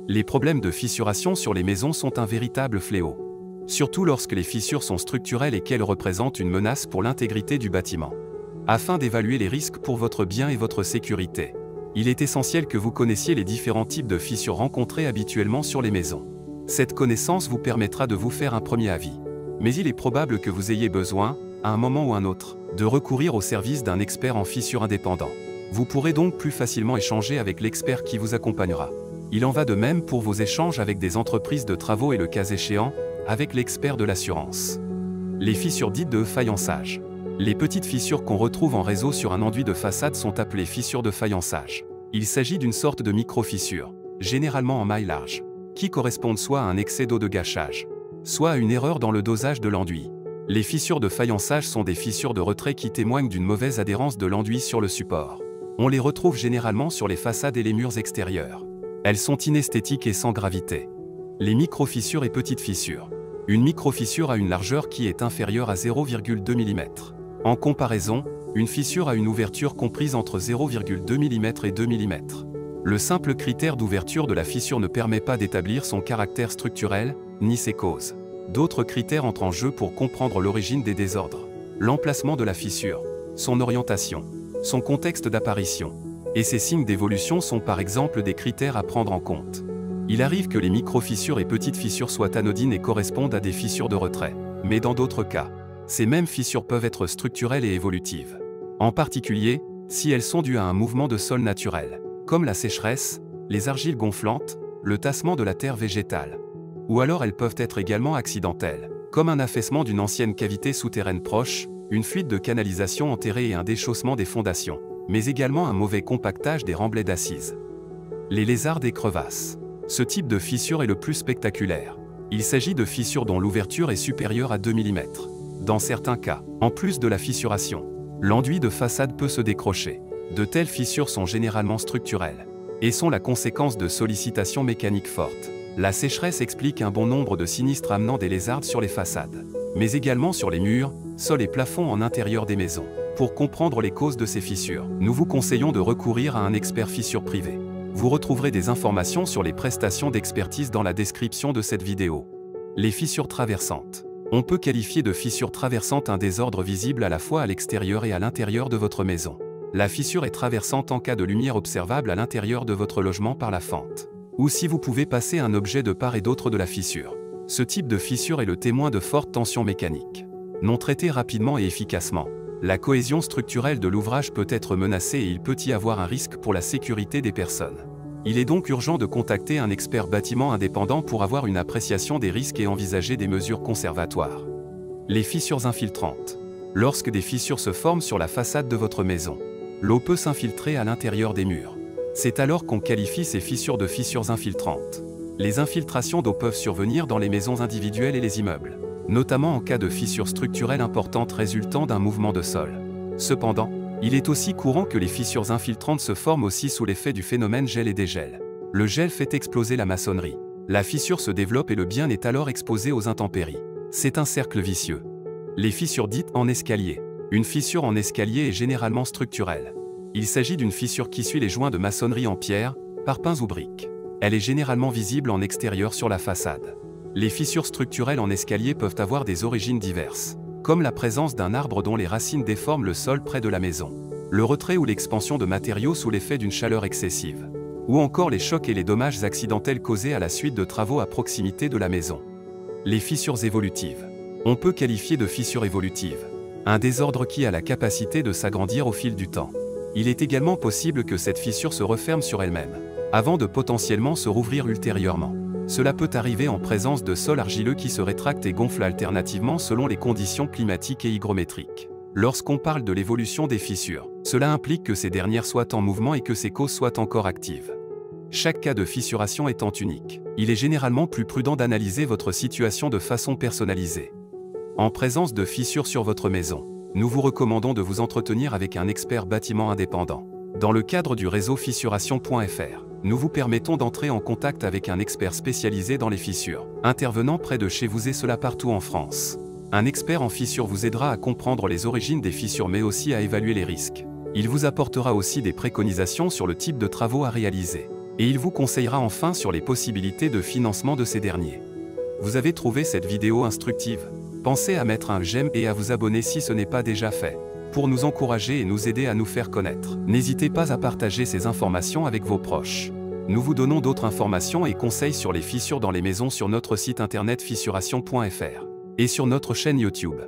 Les problèmes de fissuration sur les maisons sont un véritable fléau. Surtout lorsque les fissures sont structurelles et qu'elles représentent une menace pour l'intégrité du bâtiment. Afin d'évaluer les risques pour votre bien et votre sécurité, il est essentiel que vous connaissiez les différents types de fissures rencontrées habituellement sur les maisons. Cette connaissance vous permettra de vous faire un premier avis. Mais il est probable que vous ayez besoin, à un moment ou un autre, de recourir au service d'un expert en fissures indépendant. Vous pourrez donc plus facilement échanger avec l'expert qui vous accompagnera. Il en va de même pour vos échanges avec des entreprises de travaux et le cas échéant, avec l'expert de l'assurance. Les fissures dites de faïençage. Les petites fissures qu'on retrouve en réseau sur un enduit de façade sont appelées fissures de faïençage. Il s'agit d'une sorte de micro-fissure, généralement en maille large, qui correspondent soit à un excès d'eau de gâchage, soit à une erreur dans le dosage de l'enduit. Les fissures de faïençage sont des fissures de retrait qui témoignent d'une mauvaise adhérence de l'enduit sur le support. On les retrouve généralement sur les façades et les murs extérieurs. Elles sont inesthétiques et sans gravité. Les micro-fissures et petites fissures. Une micro-fissure a une largeur qui est inférieure à 0,2 mm. En comparaison, une fissure a une ouverture comprise entre 0,2 mm et 2 mm. Le simple critère d'ouverture de la fissure ne permet pas d'établir son caractère structurel, ni ses causes. D'autres critères entrent en jeu pour comprendre l'origine des désordres. L'emplacement de la fissure, son orientation, son contexte d'apparition, et ses signes d'évolution sont par exemple des critères à prendre en compte. Il arrive que les micro-fissures et petites fissures soient anodines et correspondent à des fissures de retrait. Mais dans d'autres cas, ces mêmes fissures peuvent être structurelles et évolutives. En particulier, si elles sont dues à un mouvement de sol naturel, comme la sécheresse, les argiles gonflantes, le tassement de la terre végétale. Ou alors elles peuvent être également accidentelles, comme un affaissement d'une ancienne cavité souterraine proche, une fuite de canalisation enterrée et un déchaussement des fondations, mais également un mauvais compactage des remblais d'assises. Les lézardes et crevasses. Ce type de fissure est le plus spectaculaire. Il s'agit de fissures dont l'ouverture est supérieure à 2 mm. Dans certains cas, en plus de la fissuration, l'enduit de façade peut se décrocher. De telles fissures sont généralement structurelles et sont la conséquence de sollicitations mécaniques fortes. La sécheresse explique un bon nombre de sinistres amenant des lézardes sur les façades, mais également sur les murs, sols et plafonds en intérieur des maisons. Pour comprendre les causes de ces fissures, nous vous conseillons de recourir à un expert fissure privé. Vous retrouverez des informations sur les prestations d'expertise dans la description de cette vidéo. Les fissures traversantes. On peut qualifier de fissure traversante un désordre visible à la fois à l'extérieur et à l'intérieur de votre maison. La fissure est traversante en cas de lumière observable à l'intérieur de votre logement par la fente, ou si vous pouvez passer un objet de part et d'autre de la fissure. Ce type de fissure est le témoin de fortes tensions mécaniques. Non traitées rapidement et efficacement, la cohésion structurelle de l'ouvrage peut être menacée et il peut y avoir un risque pour la sécurité des personnes. Il est donc urgent de contacter un expert bâtiment indépendant pour avoir une appréciation des risques et envisager des mesures conservatoires. Les fissures infiltrantes. Lorsque des fissures se forment sur la façade de votre maison, l'eau peut s'infiltrer à l'intérieur des murs. C'est alors qu'on qualifie ces fissures de fissures infiltrantes. Les infiltrations d'eau peuvent survenir dans les maisons individuelles et les immeubles, notamment en cas de fissures structurelles importantes résultant d'un mouvement de sol. Cependant, il est aussi courant que les fissures infiltrantes se forment aussi sous l'effet du phénomène gel et dégel. Le gel fait exploser la maçonnerie. La fissure se développe et le bien est alors exposé aux intempéries. C'est un cercle vicieux. Les fissures dites en escalier. Une fissure en escalier est généralement structurelle. Il s'agit d'une fissure qui suit les joints de maçonnerie en pierre, parpaings ou briques. Elle est généralement visible en extérieur sur la façade. Les fissures structurelles en escalier peuvent avoir des origines diverses, comme la présence d'un arbre dont les racines déforment le sol près de la maison, le retrait ou l'expansion de matériaux sous l'effet d'une chaleur excessive, ou encore les chocs et les dommages accidentels causés à la suite de travaux à proximité de la maison. Les fissures évolutives. On peut qualifier de fissure évolutive un désordre qui a la capacité de s'agrandir au fil du temps. Il est également possible que cette fissure se referme sur elle-même, avant de potentiellement se rouvrir ultérieurement. Cela peut arriver en présence de sols argileux qui se rétractent et gonflent alternativement selon les conditions climatiques et hygrométriques. Lorsqu'on parle de l'évolution des fissures, cela implique que ces dernières soient en mouvement et que ces causes soient encore actives. Chaque cas de fissuration étant unique, il est généralement plus prudent d'analyser votre situation de façon personnalisée. En présence de fissures sur votre maison, nous vous recommandons de vous entretenir avec un expert bâtiment indépendant. Dans le cadre du réseau fissuration.fr, nous vous permettons d'entrer en contact avec un expert spécialisé dans les fissures, intervenant près de chez vous et cela partout en France. Un expert en fissures vous aidera à comprendre les origines des fissures mais aussi à évaluer les risques. Il vous apportera aussi des préconisations sur le type de travaux à réaliser. Et il vous conseillera enfin sur les possibilités de financement de ces derniers. Vous avez trouvé cette vidéo instructive? Pensez à mettre un j'aime et à vous abonner si ce n'est pas déjà fait, pour nous encourager et nous aider à nous faire connaître. N'hésitez pas à partager ces informations avec vos proches. Nous vous donnons d'autres informations et conseils sur les fissures dans les maisons sur notre site internet fissuration.fr et sur notre chaîne YouTube.